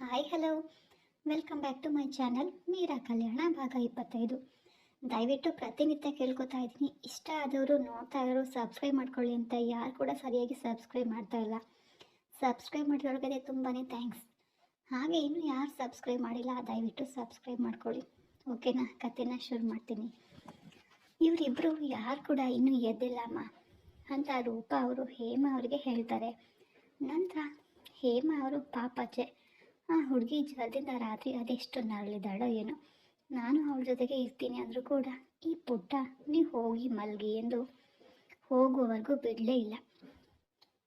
Hi hello, welcome back to my channel Meera Kalyana ಭಾಗ 25. ದಯವಿಟ್ಟು ಪ್ರತಿನಿತ್ಯ ಕೇಳ್ಕೊತಾ ಇದ್ದೀನಿ, ಇಷ್ಟ ಆದವರು ನೋಡ್ತಾ ಇರೋರು ಸಬ್ಸ್ಕ್ರೈಬ್ ಮಾಡ್ಕೊಳ್ಳಿ ಅಂತ. ಯಾರು ಕೂಡ ಸರಿಯಾಗಿ ಸಬ್ಸ್ಕ್ರೈಬ್ ಮಾಡ್ತಾ ಇಲ್ಲ. ಸಬ್ಸ್ಕ್ರೈಬ್ ಮಾಡಿರೋರಿಗೆ ತುಂಬಾ ಥ್ಯಾಂಕ್ಸ್. ಹಾಗೆ ಇನ್ನು ಯಾರು ಸಬ್ಸ್ಕ್ರೈಬ್ ಮಾಡಿಲ್ಲ ದಯವಿಟ್ಟು ಸಬ್ಸ್ಕ್ರೈಬ್ ಮಾಡ್ಕೊಳ್ಳಿ. ಓಕೆನಾ? ಕಥೆನ ಶುರು ಮಾಡ್ತೀನಿ. ಇವರಿಬ್ಬರು ಯಾರು ಕೂಡ ಇನ್ನೂ ಎದ್ದಿಲ್ಲಮ್ಮ ಅಂತ ರೂಪಾ ಅವರು ಹೇಮಾ ಅವರಿಗೆ ಹೇಳ್ತಾರೆ. ನಂತರ ಹೇಮಾ ಅವರು ಪಾಪಚ್ಚೆ ಆ ಹುಡುಗಿ ಜಲ್ದಿಂದ ರಾತ್ರಿ ಅದೆಷ್ಟು ನರಳಿದಾಳೋ ಏನೋ, ನಾನು ಅವಳ ಜೊತೆಗೆ ಇರ್ತೀನಿ ಅಂದರೂ ಕೂಡ ಈ ಪುಟ್ಟ ನೀವು ಹೋಗಿ ಮಲ್ಗಿ ಎಂದು ಹೋಗುವವರೆಗೂ ಬಿಡಲೇ ಇಲ್ಲ.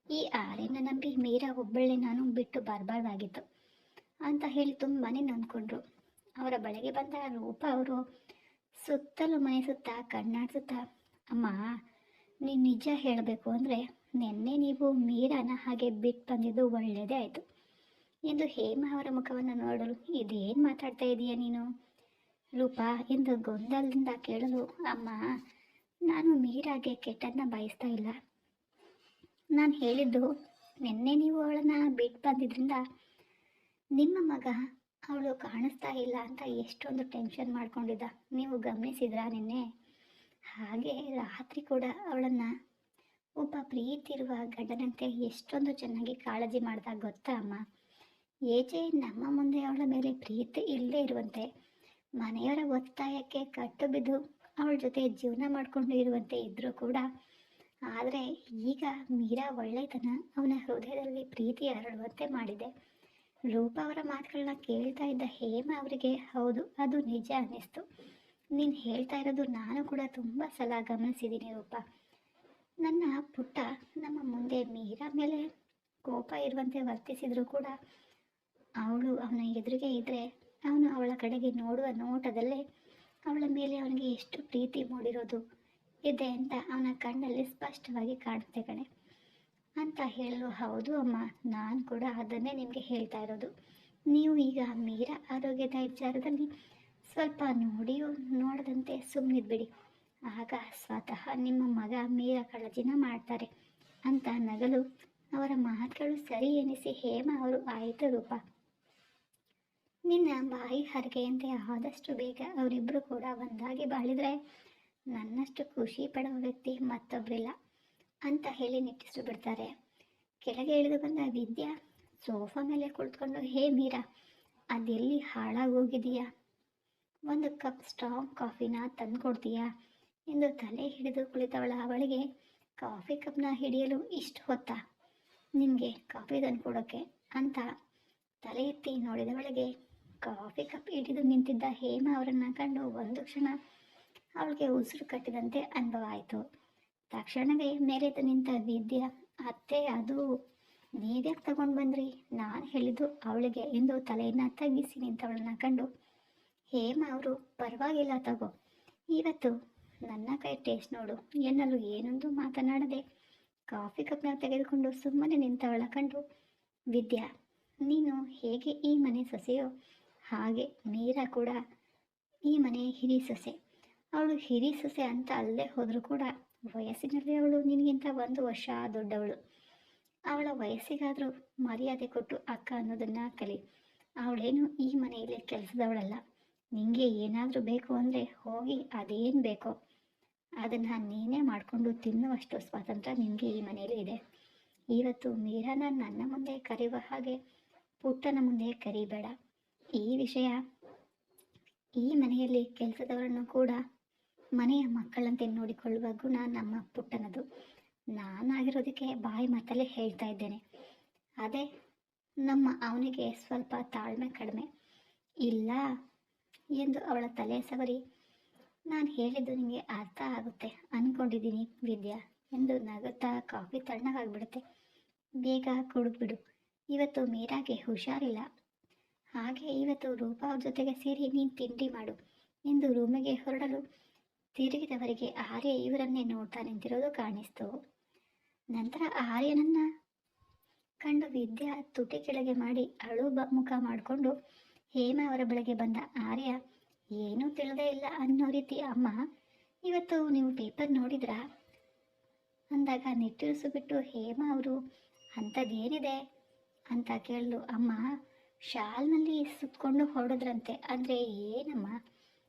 ಈ ಆರೆನ ನಂಬಿ ಮೀರಾ ಒಬ್ಬಳೇ ನಾನು ಬಿಟ್ಟು ಬರಬಾರ್ದಾಗಿತ್ತು ಅಂತ ಹೇಳಿ ತುಂಬಾ ನೊಂದ್ಕೊಂಡ್ರು. ಅವರ ಬಳಿಗೆ ಬಂದ ರೂಪ ಅವರು ಸುತ್ತಲೂ ಮನೆ ಸುತ್ತ ಕಣ್ಣಾಡ್ಸುತ್ತಾ, ಅಮ್ಮ ನೀನು ನಿಜ ಹೇಳಬೇಕು ಅಂದರೆ ನಿನ್ನೆ ನೀವು ಮೀರಾನ ಹಾಗೆ ಬಿಟ್ಟು ಬಂದಿದ್ದು ಒಳ್ಳೆಯದೇ ಆಯಿತು ಎಂದು ಹೇಮಾ ಅವರ ಮುಖವನ್ನು ನೋಡಲು, ಇದೇನು ಮಾತಾಡ್ತಾ ಇದೀಯ ನೀನು ರೂಪಾ ಎಂದು ಗೊಂದಲದಿಂದ ಕೇಳಲು, ಅಮ್ಮ ನಾನು ಮೀರಾಗೆ ಕೆಟ್ಟದನ್ನ ಬಯಸ್ತಾ ಇಲ್ಲ. ನಾನು ಹೇಳಿದ್ದು ನಿನ್ನೆ ನೀವು ಅವಳನ್ನು ಬಿಟ್ಟು ಬಂದಿದ್ರಿಂದ ನಿಮ್ಮ ಮಗ ಅವಳು ಕಾಣಿಸ್ತಾ ಇಲ್ಲ ಅಂತ ಎಷ್ಟೊಂದು ಟೆನ್ಷನ್ ಮಾಡ್ಕೊಂಡಿದ್ದ, ನೀವು ಗಮನಿಸಿದ್ರಾ ನಿನ್ನೆ? ಹಾಗೆ ರಾತ್ರಿ ಕೂಡ ಅವಳನ್ನು ಒಬ್ಬ ಪ್ರೀತಿ ಇರುವ ಗಂಡನಂತೆ ಎಷ್ಟೊಂದು ಚೆನ್ನಾಗಿ ಕಾಳಜಿ ಮಾಡ್ದಾಗ ಗೊತ್ತಾ ಅಮ್ಮ? ಏಜೆ ನಮ್ಮ ಮುಂದೆ ಅವಳ ಮೇಲೆ ಪ್ರೀತಿ ಇಲ್ಲದೆ ಇರುವಂತೆ, ಮನೆಯವರ ಒತ್ತಾಯಕ್ಕೆ ಕಟ್ಟು ಬಿದ್ದು ಅವಳ ಜೊತೆ ಜೀವನ ಮಾಡಿಕೊಂಡು ಇರುವಂತೆ ಇದ್ದರೂ ಕೂಡ, ಆದರೆ ಈಗ ಮೀರಾ ಒಳ್ಳೆತನ ಅವನ ಹೃದಯದಲ್ಲಿ ಪ್ರೀತಿ ಹರಡುವಂತೆ ಮಾಡಿದೆ. ರೂಪಾ ಅವರ ಮಾತುಗಳನ್ನ ಕೇಳ್ತಾ ಇದ್ದ ಹೇಮಾ ಅವರಿಗೆ ಹೌದು, ಅದು ನಿಜ ಅನ್ನಿಸ್ತು. ನೀನು ಹೇಳ್ತಾ ಇರೋದು ನಾನು ಕೂಡ ತುಂಬ ಸಲ ಗಮನಿಸಿದ್ದೀನಿ ರೂಪಾ. ನನ್ನ ಪುಟ್ಟ ನಮ್ಮ ಮುಂದೆ ಮೀರಾ ಮೇಲೆ ಕೋಪ ಇರುವಂತೆ ವರ್ತಿಸಿದ್ರು ಕೂಡ ಅವಳು ಅವನ ಎದುರಿಗೆ ಇದ್ದರೆ ಅವನು ಅವಳ ಕಡೆಗೆ ನೋಡುವ ನೋಟದಲ್ಲೇ ಅವಳ ಮೇಲೆ ಅವನಿಗೆ ಎಷ್ಟು ಪ್ರೀತಿ ಮೂಡಿರೋದು ಇದೆ ಅಂತ ಅವನ ಕಣ್ಣಲ್ಲಿ ಸ್ಪಷ್ಟವಾಗಿ ಕಾಣುತ್ತೆ ಕಣೆ ಅಂತ ಹೇಳಲು, ಹೌದು ಅಮ್ಮ, ನಾನು ಕೂಡ ಅದನ್ನೇ ನಿಮಗೆ ಹೇಳ್ತಾ ಇರೋದು. ನೀವು ಈಗ ಮೀರಾ ಆರೋಗ್ಯದ ವಿಚಾರದಲ್ಲಿ ಸ್ವಲ್ಪ ನೋಡಿಯೂ ನೋಡದಂತೆ ಸುಮ್ಮನಿದ್ಬಿಡಿ, ಆಗ ಸ್ವತಃ ನಿಮ್ಮ ಮಗ ಮೀರಾ ಕಾಳಜಿನ ಮಾಡ್ತಾರೆ ಅಂತ ನಗಲು ಅವರ ಮಾತುಗಳು ಸರಿ ಎನಿಸಿ ಹೇಮಾ ಅವರು, ಆಯಿತು ರೂಪ, ನಿನ್ನ ಬಾಯಿ ಹರಕೆಯಂತೆ ಆದಷ್ಟು ಬೇಗ ಅವರಿಬ್ಬರು ಕೂಡ ಒಂದಾಗಿ ಬಾಳಿದರೆ ನನ್ನಷ್ಟು ಖುಷಿ ಪಡುವ ವ್ಯಕ್ತಿ ಮತ್ತೊಬ್ಬರಿಲ್ಲ ಅಂತ ಹೇಳಿ ನಿಟ್ಟಿಸಿ ಬಿಡ್ತಾರೆ. ಕೆಳಗೆ ಇಳಿದು ಬಂದ ವಿದ್ಯಾ ಸೋಫಾ ಮೇಲೆ ಕುಳಿತುಕೊಂಡು, ಹೇ ಮೀರಾ, ಅದೆಲ್ಲಿ ಹಾಳಾಗೋಗಿದೆಯಾ, ಒಂದು ಕಪ್ ಸ್ಟ್ರಾಂಗ್ ಕಾಫಿನ ತಂದುಕೊಡ್ತೀಯಾ ಎಂದು ತಲೆ ಹಿಡಿದು ಕುಳಿತವಳ ಅವಳಿಗೆ ಕಾಫಿ ಕಪ್ನ ಹಿಡಿಯಲು ಇಷ್ಟು ಹೊತ್ತಾ ನಿನಗೆ ಕಾಫಿ ತಂದುಕೊಡೋಕ್ಕೆ ಅಂತ ತಲೆ ಎತ್ತಿ ನೋಡಿದವಳಿಗೆ ಕಾಫಿ ಕಪ್ ಹಿಡಿದು ನಿಂತಿದ್ದ ಹೇಮಾ ಅವರನ್ನು ಕಂಡು ಒಂದು ಕ್ಷಣ ಅವಳಿಗೆ ಉಸಿರು ಕಟ್ಟಿದಂತೆ ಅನುಭವ ಆಯಿತು. ತಕ್ಷಣವೇ ಮೇಲೆದ್ದು ನಿಂತ ವಿದ್ಯಾ, ಅತ್ತೆ ಅದು ನೀವ್ಯಾಕೆ ತಗೊಂಡು ಬಂದ್ರಿ, ನಾನು ಹೇಳಿದ್ದು ಅವಳಿಗೆ ಎಂದು ತಲೆಯನ್ನು ತಗ್ಗಿಸಿ ನಿಂತವಳನ್ನ ಕಂಡು ಹೇಮಾ ಅವರು, ಪರವಾಗಿಲ್ಲ ತಗೋ, ಇವತ್ತು ನನ್ನ ಕೈ ಟೇಸ್ಟ್ ನೋಡು ಎನ್ನಲು ಏನೊಂದು ಮಾತನಾಡದೆ ಕಾಫಿ ಕಪ್ನ ತೆಗೆದುಕೊಂಡು ಸುಮ್ಮನೆ ನಿಂತವಳ ಕಂಡು, ವಿದ್ಯಾ, ನೀನು ಹೇಗೆ ಈ ಮನೆ ಸೊಸೆಯೋ ಹಾಗೆ ಮೀರಾ ಕೂಡ ಈ ಮನೆ ಹಿರಿ ಸೊಸೆ. ಅವಳು ಹಿರಿ ಸೊಸೆ ಅಂತ ಅಲ್ಲೇ ಹೋದರೂ ಕೂಡ ವಯಸ್ಸಿನಲ್ಲಿ ಅವಳು ನಿನಗಿಂತ 1 ವರ್ಷ ದೊಡ್ಡವಳು. ಅವಳ ವಯಸ್ಸಿಗಾದರೂ ಮರ್ಯಾದೆ ಕೊಟ್ಟು ಅಕ್ಕ ಅನ್ನೋದನ್ನು ಕಲಿ. ಅವಳೇನು ಈ ಮನೆಯಲ್ಲಿ ಕೆಲಸದವಳಲ್ಲ. ನಿನಗೆ ಏನಾದರೂ ಬೇಕು ಅಂದರೆ ಹೋಗಿ ಅದೇನು ಬೇಕೋ ಅದನ್ನು ನೀನೇ ಮಾಡಿಕೊಂಡು ತಿನ್ನುವಷ್ಟು ಸ್ವಾತಂತ್ರ್ಯ ನಿನಗೆ ಈ ಮನೆಯಲ್ಲಿ ಇದೆ. ಇವತ್ತು ಮೀರಾನ ನನ್ನ ಮುಂದೆ ಕರೆಯುವ ಹಾಗೆ ಪುಟ್ಟನ ಮುಂದೆ ಕರಿಬೇಡ. ಈ ವಿಷಯ ಈ ಮನೆಯಲ್ಲಿ ಕೆಲಸದವರನ್ನು ಕೂಡ ಮನೆಯ ಮಕ್ಕಳಂತೆ ನೋಡಿಕೊಳ್ಳುವ ಗುಣ ನಮ್ಮ ಪುಟ್ಟನದು. ನಾನಾಗಿರೋದಕ್ಕೆ ಬಾಯಿ ಮಾತಲ್ಲೇ ಹೇಳ್ತಾ ಇದ್ದೇನೆ. ಅದೇ ನಮ್ಮ ಅವನಿಗೆ ಸ್ವಲ್ಪ ತಾಳ್ಮೆ ಕಡಿಮೆ ಇಲ್ಲ ಎಂದು ಅವಳ ತಲೆ ಸವರಿ, ನಾನು ಹೇಳಿದ್ದು ನಿಮಗೆ ಅರ್ಥ ಆಗುತ್ತೆ ಅಂದ್ಕೊಂಡಿದ್ದೀನಿ ವಿದ್ಯಾ ಎಂದು ನಗುತ್ತಾ, ಕಾಫಿ ತಣ್ಣಗಾಗ್ಬಿಡುತ್ತೆ, ಬೇಗ ಕುಡಿದ್ಬಿಡು, ಇವತ್ತು ಮೀರಾಗೆ ಹುಷಾರಿಲ್ಲ, ಹಾಗೆ ಇವತ್ತು ರೂಪಾ ಅವ್ರ ಜೊತೆಗೆ ಸೇರಿ ನೀನು ತಿಂಡಿ ಮಾಡು ಎಂದು ರೂಮಿಗೆ ಹೊರಡಲು ತಿರುಗಿದವರಿಗೆ ಆರ್ಯ ಇವರನ್ನೇ ನೋಡ್ತಾ ನಿಂತಿರೋದು ಕಾಣಿಸ್ತು. ನಂತರ ಆರ್ಯನನ್ನ ಕಂಡು ವಿದ್ಯಾ ತುಟಿ ಕೆಳಗೆ ಮಾಡಿ ಅಳು ಮುಖ ಮಾಡಿಕೊಂಡು ಹೇಮಾ ಅವರ ಬಳಿಗೆ ಬಂದ ಆರ್ಯ, ಏನೂ ತಿಳಿದೇ ಇಲ್ಲ ಅನ್ನೋ ರೀತಿ, ಅಮ್ಮ ಇವತ್ತು ನೀವು ಪೇಪರ್ ನೋಡಿದ್ರಾ ಅಂದಾಗ ನಿಟ್ಟುರಿಸು ಬಿಟ್ಟು ಹೇಮಾ ಅವರು, ಅಂಥದ್ದೇನಿದೆ ಅಂತ ಕೇಳಲು, ಅಮ್ಮ ಶಾಲ್ನಲ್ಲಿ ಸುತ್ತಕೊಂಡು ಹೊರಡಿದ್ರಂತೆ. ಅಂದರೆ ಏನಮ್ಮ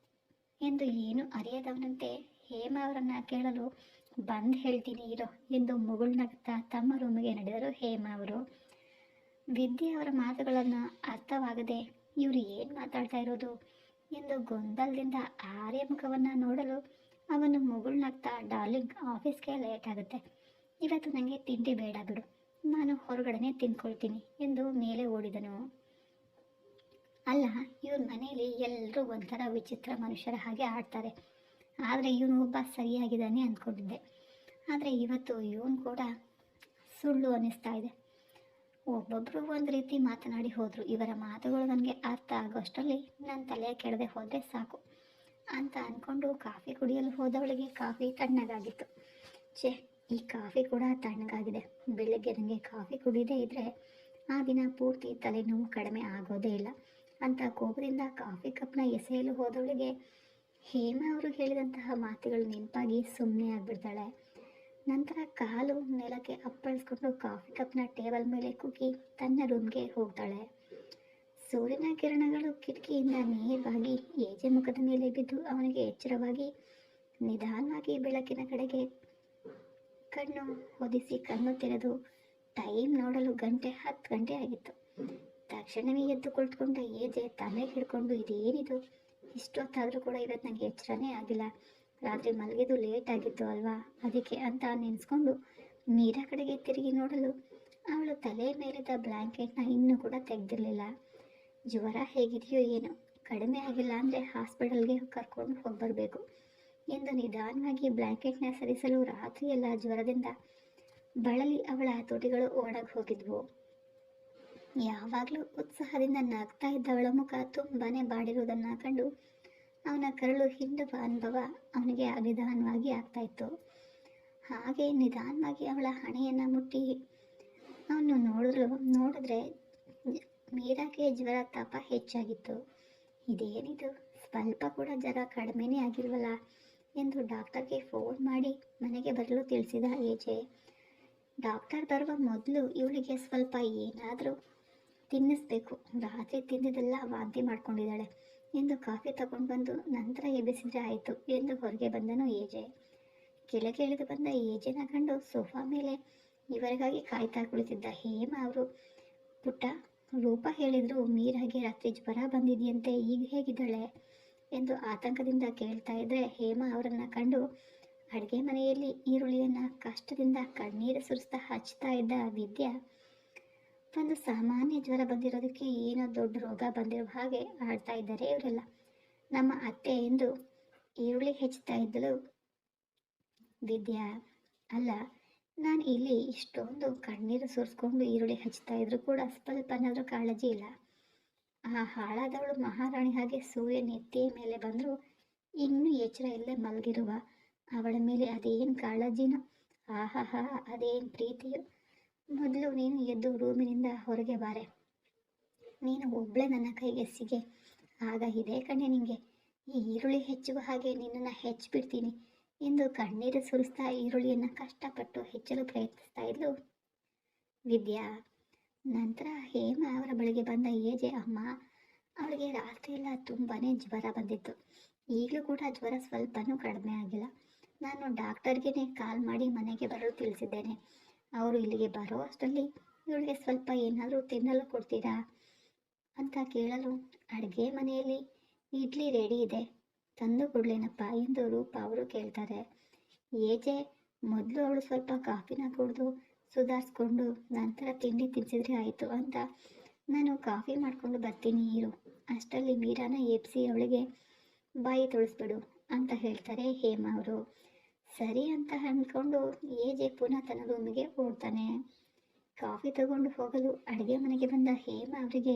ಎಂದು ಏನು ಅರಿಯದವನಂತೆ ಹೇಮ ಅವರನ್ನು ಕೇಳಲು ಬಂದು ಹೇಳ್ತೀನಿ ಇರೋ ಎಂದು ಮುಗುಳ್ನಗ್ತಾ ತಮ್ಮ ರೂಮಿಗೆ ನಡೆದರು ಹೇಮ ಅವರು. ವಿದ್ಯೆ ಅವರ ಮಾತುಗಳನ್ನು ಅರ್ಥವಾಗದೆ ಇವರು ಏನು ಮಾತಾಡ್ತಾ ಇರೋದು ಎಂದು ಗೊಂದಲದಿಂದ ಆರ್ಯ ಮುಖವನ್ನು ನೋಡಲು ಅವನು ಮುಗುಳ್ನಗ್ತಾ, ಡಾರ್ಲಿಂಗ್, ಆಫೀಸ್ಗೆ ಲೇಟ್ ಆಗುತ್ತೆ, ಇವತ್ತು ನನಗೆ ತಿಂಡಿ ಬೇಡ ಬಿಡು, ನಾನು ಹೊರಗಡೆನೆ ತಿಂದ್ಕೊಳ್ತೀನಿ ಎಂದು ಮೇಲೆ ಓಡಿದನು. ಅಲ್ಲ, ಇವ್ರ ಮನೆಯಲ್ಲಿ ಎಲ್ಲರೂ ಒಂಥರ ವಿಚಿತ್ರ ಮನುಷ್ಯರ ಹಾಗೆ ಆಡ್ತಾರೆ, ಆದರೆ ಇವನು ಒಬ್ಬ ಸರಿಯಾಗಿದ್ದಾನೆ ಅಂದ್ಕೊಂಡಿದ್ದೆ. ಆದರೆ ಇವತ್ತು ಇವನು ಕೂಡ ಸುಳ್ಳು ಅನ್ನಿಸ್ತಾ ಇದೆ. ಒಬ್ಬೊಬ್ಬರು ಒಂದು ರೀತಿ ಮಾತನಾಡಿ ಹೋದರು. ಇವರ ಮಾತುಗಳು ನನಗೆ ಅರ್ಥ ಆಗೋಷ್ಟರಲ್ಲಿ ನನ್ನ ತಲೆ ಕೆಳದೆ ಹೋದರೆ ಸಾಕು ಅಂತ ಅಂದ್ಕೊಂಡು ಕಾಫಿ ಕುಡಿಯಲು ಹೋದವಳಿಗೆ ಕಾಫಿ ತಣ್ಣಗಾಗಿತ್ತು. ಈ ಕಾಫಿ ಕೂಡ ತಣ್ಣಗಾಗಿದೆ. ಬೆಳಗ್ಗೆ ನನಗೆ ಕಾಫಿ ಕುಡಿಯದೇ ಇದ್ದರೆ ಆ ದಿನ ಪೂರ್ತಿ ತಲೆನೋವು ಕಡಿಮೆ ಆಗೋದೇ ಇಲ್ಲ ಅಂತ ಕೋಪದಿಂದ ಕಾಫಿ ಕಪ್ನ ಎಸೆಯಲು ಹೋದವಳಿಗೆ ಹೇಮ ಅವರು ಹೇಳಿದಂತಹ ಮಾತುಗಳು ನೆನಪಾಗಿ ಸುಮ್ಮನೆ ಆಗಿಬಿಡ್ತಾಳೆ. ನಂತರ ಕಾಲು ನೆಲಕ್ಕೆ ಅಪ್ಪಳಿಸ್ಕೊಂಡು ಕಾಫಿ ಕಪ್ನ ಟೇಬಲ್ ಮೇಲೆ ಕುಗ್ಗಿ ತನ್ನ ರೂಮ್ಗೆ ಹೋಗ್ತಾಳೆ. ಸೂರ್ಯನ ಕಿರಣಗಳು ಕಿಟಕಿಯಿಂದ ನೇರವಾಗಿ ಏಜೆ ಮುಖದ ಮೇಲೆ ಬಿದ್ದು ಅವನಿಗೆ ಎಚ್ಚರವಾಗಿ ನಿಧಾನವಾಗಿ ಬೆಳಕಿನ ಕಡೆಗೆ ಕಣ್ಣು ಹೊದಿಸಿ ಕಣ್ಣು ತೆರೆದು ಟೈಮ್ ನೋಡಲು 10 ಗಂಟೆ ಆಗಿತ್ತು. ತಕ್ಷಣವೇ ಎದ್ದು ಕುಳಿತುಕೊಂಡ ಏಜೆ ತಲೆ ಹಿಡ್ಕೊಂಡು, ಇದೇನಿದು, ಇಷ್ಟೊತ್ತಾದರೂ ಕೂಡ ಇವತ್ತು ನನಗೆ ಎಚ್ಚರನೇ ಆಗಿಲ್ಲ, ರಾತ್ರಿ ಮಲಗಿದ್ದು ಲೇಟ್ ಆಗಿತ್ತು ಅಲ್ವಾ, ಅದಕ್ಕೆ ಅಂತ ನೆನೆಸ್ಕೊಂಡು ಮೀರಾ ಕಡೆಗೆ ತಿರುಗಿ ನೋಡಲು ಅವಳು ತಲೆ ಮೇಲಿದ್ದ ಬ್ಲ್ಯಾಂಕೆಟ್ನ ಇನ್ನೂ ಕೂಡ ತೆಗೆದಿರಲಿಲ್ಲ. ಜ್ವರ ಹೇಗಿದೆಯೋ ಏನೋ, ಕಡಿಮೆ ಆಗಿಲ್ಲ ಅಂದರೆ ಹಾಸ್ಪಿಟಲ್ಗೆ ಕರ್ಕೊಂಡು ಹೋಗ್ಬರಬೇಕು ಎಂದು ನಿಧಾನವಾಗಿ ಬ್ಲ್ಯಾಂಕೆಟ್ನ ಸರಿಸಲು ರಾತ್ರಿಯೆಲ್ಲ ಜ್ವರದಿಂದ ಬಳಲಿ ಅವಳ ತುಟಿಗಳು ಒಣಗಿ ಹೋಗಿದ್ವು. ಯಾವಾಗಲೂ ಉತ್ಸಾಹದಿಂದ ನಗ್ತಾ ಇದ್ದವಳ ಮುಖ ತುಂಬಾನೇ ಬಾಡಿರುವುದನ್ನು ಕಂಡು ಅವನ ಕರಳು ಹಿಂಡುವ ಅನುಭವ ಅವನಿಗೆ ನಿಧಾನವಾಗಿ ಆಗ್ತಾ ಇತ್ತು. ಹಾಗೆ ನಿಧಾನವಾಗಿ ಅವಳ ಹಣೆಯನ್ನು ಮುಟ್ಟಿ ಅವನು ನೋಡಿದ್ರೆ ಮೀರಾಗೆ ಜ್ವರ ತಾಪ ಹೆಚ್ಚಾಗಿತ್ತು. ಇದೇನಿದು, ಸ್ವಲ್ಪ ಕೂಡ ಜ್ವರ ಕಡಿಮೆನೇ ಆಗಿಲ್ವಲ್ಲ ಎಂದು ಡಾಕ್ಟರ್ಗೆ ಫೋನ್ ಮಾಡಿ ಮನೆಗೆ ಬರಲು ತಿಳಿಸಿದ ಏಜೆ. ಡಾಕ್ಟರ್ ಬರುವ ಮೊದಲು ಇವಳಿಗೆ ಸ್ವಲ್ಪ ಏನಾದರೂ ತಿನ್ನಿಸ್ಬೇಕು, ರಾತ್ರಿ ತಿಂದಿದ್ದೆಲ್ಲ ವಾಂತಿ ಮಾಡ್ಕೊಂಡಿದ್ದಾಳೆ ಎಂದು ಕಾಫಿ ತಗೊಂಡು ಬಂದು ನಂತರ ಎಬ್ಬಿಸಿದ್ರೆ ಆಯಿತು ಎಂದು ಹೊರಗೆ ಬಂದನು ಏಜೆ. ಕೆಳಗೆ ಇಳಿದು ಬಂದ ಏಜೆನ ಕಂಡು ಸೋಫಾ ಮೇಲೆ ಇವರಿಗಾಗಿ ಕಾಯ್ತಾ ಕುಳಿತಿದ್ದ ಹೇಮ ಅವರು, ಪುಟ್ಟ, ರೂಪ ಹೇಳಿದ್ರು ಮೀರಾಗೆ ರಾತ್ರಿ ಜ್ವರ ಬಂದಿದೆಯಂತೆ, ಈಗ ಹೇಗಿದ್ದಾಳೆ ಎಂದು ಆತಂಕದಿಂದ ಕೇಳ್ತಾ ಇದ್ರೆ ಹೇಮ ಅವರನ್ನು ಕಂಡು ಅಡುಗೆ ಮನೆಯಲ್ಲಿ ಈರುಳ್ಳಿಯನ್ನು ಕಷ್ಟದಿಂದ ಕಣ್ಣೀರು ಸುರಿಸ್ತಾ ಹಚ್ತಾ ಇದ್ದ ವಿದ್ಯಾ, ಒಂದು ಸಾಮಾನ್ಯ ಜ್ವರ ಬಂದಿರೋದಕ್ಕೆ ಏನೋ ದೊಡ್ಡ ರೋಗ ಬಂದಿರೋ ಹಾಗೆ ಆಡ್ತಾ ಇದ್ದಾರೆ ಇವರೆಲ್ಲ, ನಮ್ಮ ಅತ್ತೆ ಎಂದು ಈರುಳ್ಳಿ ಹೆಚ್ಚುತ್ತಾ ಇದ್ದಳು ವಿದ್ಯಾ. ಅಲ್ಲ, ನಾನು ಇಲ್ಲಿ ಇಷ್ಟೊಂದು ಕಣ್ಣೀರು ಸುರಿಸ್ಕೊಂಡು ಈರುಳ್ಳಿ ಹಚ್ತಾ ಇದ್ರು ಕೂಡ ಸ್ವಲ್ಪನಾದರೂ ಕಾಳಜಿ ಇಲ್ಲ. ಆ ಹಾಳಾದವಳು ಮಹಾರಾಣಿ ಹಾಗೆ ಸೂರ್ಯ ನೆತ್ತಿಯ ಮೇಲೆ ಬಂದರೂ ಇನ್ನೂ ಎಚ್ಚರ ಇಲ್ಲದೆ ಮಲಗಿರುವ ಅವಳ ಮೇಲೆ ಅದೇನು ಕಾಳಜಿನೋ, ಆಹಾಹಾ, ಅದೇನು ಪ್ರೀತಿಯೋ. ಮೊದಲು ನೀನು ಎದ್ದು ರೂಮಿನಿಂದ ಹೊರಗೆ ಬಾರೆ, ನೀನು ಒಬ್ಬಳೇ ನನ್ನ ಕೈಗೆ ಸಿಗೆ, ಆಗ ಇದೇ ಕಣ್ಣೆ ನಿಂಗೆ, ಈ ಈರುಳ್ಳಿ ಹೆಚ್ಚುವ ಹಾಗೆ ನಿನ್ನನ್ನು ಹೆಚ್ಚಿಬಿಡ್ತೀನಿ ಎಂದು ಕಣ್ಣೀರು ಸುರಿಸ್ತಾ ಈರುಳ್ಳಿಯನ್ನು ಕಷ್ಟಪಟ್ಟು ಹೆಚ್ಚಲು ಪ್ರಯತ್ನಿಸ್ತಾ ಇದ್ಲು ವಿದ್ಯಾ. ನಂತರ ಹೇಮ ಅವರ ಬಳಿಗೆ ಬಂದ ಏಜೆ, ಅಮ್ಮ, ಅವಳಿಗೆ ರಾತ್ರಿ ಎಲ್ಲ ತುಂಬಾ ಜ್ವರ ಬಂದಿತ್ತು, ಈಗಲೂ ಕೂಡ ಜ್ವರ ಸ್ವಲ್ಪನೂ ಕಡಿಮೆ ಆಗಿಲ್ಲ. ನಾನು ಡಾಕ್ಟರ್ಗೆ ಕಾಲ್ ಮಾಡಿ ಮನೆಗೆ ಬರಲು ತಿಳಿಸಿದ್ದೇನೆ. ಅವರು ಇಲ್ಲಿಗೆ ಬರೋ ಅಷ್ಟರಲ್ಲಿ ಇವಳಿಗೆ ಸ್ವಲ್ಪ ಏನಾದರೂ ತಿನ್ನಲು ಕೊಡ್ತೀರಾ ಅಂತ ಕೇಳಲು, ಅಡುಗೆ ಮನೆಯಲ್ಲಿ ಇಡ್ಲಿ ರೆಡಿ ಇದೆ, ತಂದು ಕೊಡ್ಲೇನಪ್ಪ ಎಂದು ರೂಪ ಅವರು ಕೇಳ್ತಾರೆ. ಏಜೆ, ಮೊದಲು ಅವಳು ಸ್ವಲ್ಪ ಕಾಫಿನ ಕುಡಿದು ಸುಧಾರಿಸ್ಕೊಂಡು ನಂತರ ತಿಂಡಿ ತಿನ್ಸಿದ್ರೆ ಆಯಿತು ಅಂತ ನಾನು ಕಾಫಿ ಮಾಡಿಕೊಂಡು ಬರ್ತೀನಿ ಇರು, ಅಷ್ಟರಲ್ಲಿ ಮೀರಾನ ಎಬ್ಸಿ ಅವಳಿಗೆ ಬಾಯಿ ತೊಳಿಸ್ಬಿಡು ಅಂತ ಹೇಳ್ತಾರೆ ಹೇಮ ಅವರು. ಸರಿ ಅಂತ ಅಂದ್ಕೊಂಡು ಏಜೆ ಪುನಃ ತನ್ನ ರೂಮಿಗೆ ಓಡ್ತಾನೆ. ಕಾಫಿ ತಗೊಂಡು ಹೋಗಲು ಅಡುಗೆ ಮನೆಗೆ ಬಂದ ಹೇಮ ಅವರಿಗೆ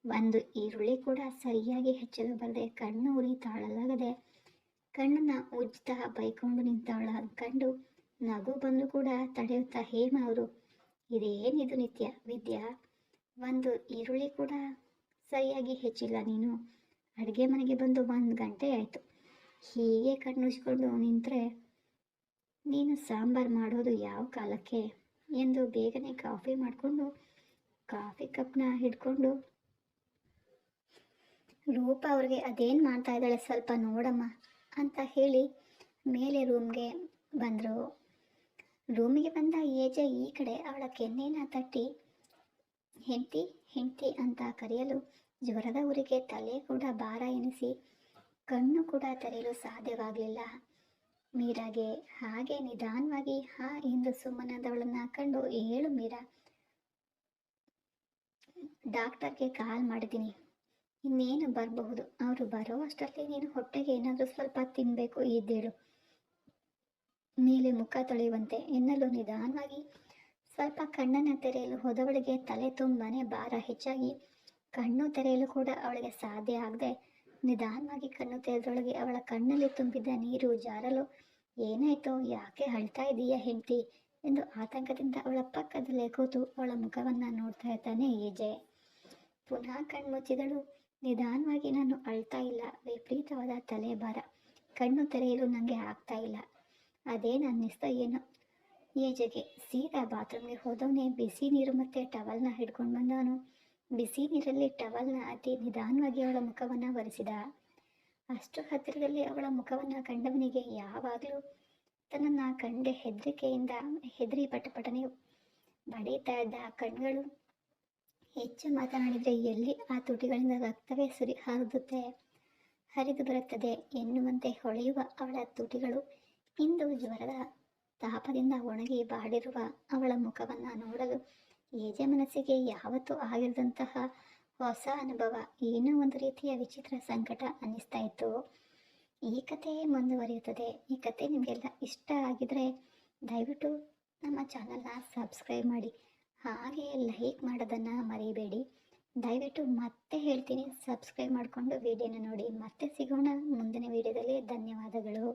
ಒಂದು ಈರುಳ್ಳಿ ಕೂಡ ಸರಿಯಾಗಿ ಹೆಚ್ಚಲು ಬರದೆ ಕಣ್ಣು ಉರಿ ತಾಳಲಾಗದೆ ಕಣ್ಣನ್ನು ಉಜ್ಜುತ್ತಾ ಬೈಕೊಂಡು ನಿಂತವಳ ಕಂಡು ನಗು ಬಂದು ಕೂಡ ತಡೆಯುತ್ತಾ ಹೇಮ ಅವರು, ಇದೇನಿದು ನಿತ್ಯ ವಿದ್ಯಾ, ಒಂದು ಈರುಳ್ಳಿ ಕೂಡ ಸರಿಯಾಗಿ ಹೆಚ್ಚಿಲ್ಲ, ನೀನು ಅಡುಗೆ ಮನೆಗೆ ಬಂದು 1 ಗಂಟೆ ಆಯಿತು, ಹೀಗೆ ಕಣ್ಣುಜ್ಕೊಂಡು ನಿಂತರೆ ನೀನು ಸಾಂಬಾರು ಮಾಡೋದು ಯಾವ ಕಾಲಕ್ಕೆ ಎಂದು ಬೇಗನೆ ಕಾಫಿ ಮಾಡಿಕೊಂಡು ಕಾಫಿ ಕಪ್ನ ಹಿಡ್ಕೊಂಡು ರೂಪ ಅವ್ರಿಗೆ ಅದೇನು ಮಾಡ್ತಾ ಇದ್ದಾಳೆ ಸ್ವಲ್ಪ ನೋಡಮ್ಮ ಅಂತ ಹೇಳಿ ಮೇಲೆ ರೂಮ್ಗೆ ಬಂದರು. ರೂಮಿಗೆ ಬಂದ ಏಜೆ ಈ ಕಡೆ ಅವಳ ಕೆನ್ನೆನ ತಟ್ಟಿ ಹೆಂಡ್ತಿ ಹೆಂಡ್ತಿ ಅಂತ ಕರೆಯಲು ಜ್ವರದ ಊರಿಗೆ ತಲೆ ಕೂಡ ಭಾರ ಎನಿಸಿ ಕಣ್ಣು ಕೂಡ ತೆರೆಯಲು ಸಾಧ್ಯವಾಗಲಿಲ್ಲ ಮೀರಾಗೆ. ಹಾಗೆ ನಿಧಾನವಾಗಿ ಹಾ ಎಂದು ಸುಮ್ಮನಾದವಳನ್ನ ಕಂಡು, ಹೇಳು ಮೀರಾ, ಡಾಕ್ಟರ್ಗೆ ಕಾಲ್ ಮಾಡಿದ್ದೀನಿ, ಇನ್ನೇನು ಬರಬಹುದು, ಅವರು ಬರೋ ಅಷ್ಟರಲ್ಲಿ ನೀನು ಹೊಟ್ಟೆಗೆ ಏನಾದರೂ ಸ್ವಲ್ಪ ತಿನ್ನಬೇಕು, ಇದ್ದೇಳು ಮೇಲೆ ಮುಖ ತೊಳೆಯುವಂತೆ ಎನ್ನಲು ನಿಧಾನವಾಗಿ ಸ್ವಲ್ಪ ಕಣ್ಣನ್ನು ತೆರೆಯಲು ಹೋದವಳಿಗೆ ತಲೆ ತುಂಬಾನೇ ಭಾರ ಹೆಚ್ಚಾಗಿ ಕಣ್ಣು ತೆರೆಯಲು ಕೂಡ ಅವಳಿಗೆ ಸಾಧ್ಯ ಆಗದೆ ನಿಧಾನವಾಗಿ ಕಣ್ಣು ತೆರೆದೊಳಗೆ ಅವಳ ಕಣ್ಣಲ್ಲಿ ತುಂಬಿದ್ದ ನೀರು ಜಾರಲು, ಏನಾಯ್ತೋ, ಯಾಕೆ ಅಳ್ತಾ ಇದೀಯಾ ಹೆಂಡತಿ ಎಂದು ಆತಂಕದಿಂದ ಅವಳ ಪಕ್ಕದಲ್ಲೇ ಕೂತು ಅವಳ ಮುಖವನ್ನು ನೋಡ್ತಾ ಇದ್ದಾನೆ ಏಜೆ. ಪುನಃ ಕಣ್ಮುಚ್ಚಿದಳು. ನಿಧಾನವಾಗಿ, ನಾನು ಅಳ್ತಾ ಇಲ್ಲ, ವಿಪರೀತವಾದ ತಲೆ ಭಾರ, ಕಣ್ಣು ತೆರೆಯಲು ನನಗೆ ಆಗ್ತಾ ಇಲ್ಲ, ಅದೇನು ಅನ್ನಿಸ್ತಾ ಏನೋ. ಏಜೆಗೆ ಸೀದಾ ಬಾತ್ರೂಮ್ಗೆ ಹೋದವನೇ ಬಿಸಿ ನೀರು ಮತ್ತು ಟವಲ್ನ ಹಿಡ್ಕೊಂಡು ಬಂದವನು ಬಿಸಿ ನೀರಲ್ಲಿ ಟವಲ್ನ ಅತಿ ನಿಧಾನವಾಗಿ ಅವಳ ಮುಖವನ್ನು ಒರೆಸಿದ. ಅಷ್ಟು ಹತ್ತಿರದಲ್ಲಿ ಅವಳ ಮುಖವನ್ನು ಕಂಡವನಿಗೆ ಯಾವಾಗಲೂ ತನ್ನನ್ನು ಕಂಡೆ ಹೆದರಿ ಪಟಪಟನೆ ಬಡೀತಾ ಇದ್ದ ಕಣ್ಗಳು ಹೆಚ್ಚು ಮಾತನಾಡಿದರೆ ಎಲ್ಲಿ ಆ ತುಟಿಗಳಿಂದ ರಕ್ತವೇ ಹರಿದು ಬರುತ್ತದೆ ಎನ್ನುವಂತೆ ಹೊಳೆಯುವ ಅವಳ ತುಟಿಗಳು ಇಂದು ಜ್ವರದ ತಾಪದಿಂದ ಒಣಗಿ ಬಾಡಿರುವ ಅವಳ ಮುಖವನ್ನು ನೋಡಲು ಏಜೆ ಮನಸ್ಸಿಗೆ ಯಾವತ್ತೂ ಆಗಿರದಂತಹ ಹೊಸ ಅನುಭವ, ಏನೋ ಒಂದು ರೀತಿಯ ವಿಚಿತ್ರ ಸಂಕಟ ಅನ್ನಿಸ್ತಾ ಇತ್ತು. ಈ ಕಥೆ ಮುಂದುವರಿಯುತ್ತದೆ. ಈ ಕಥೆ ನಿಮಗೆಲ್ಲ ಇಷ್ಟ ಆಗಿದ್ರೆ ದಯವಿಟ್ಟು ನಮ್ಮ ಚಾನಲ್ನ ಸಬ್ಸ್ಕ್ರೈಬ್ ಮಾಡಿ, ಹಾಗೆ ಲೈಕ್ ಮಾಡೋದನ್ನು ಮರಿಬೇಡಿ. ದಯವಿಟ್ಟು ಮತ್ತೆ ಹೇಳ್ತೀನಿ, ಸಬ್ಸ್ಕ್ರೈಬ್ ಮಾಡಿಕೊಂಡು ವಿಡಿಯೋನ ನೋಡಿ. ಮತ್ತೆ ಸಿಗೋಣ ಮುಂದಿನ ವಿಡಿಯೋದಲ್ಲಿ. ಧನ್ಯವಾದಗಳು.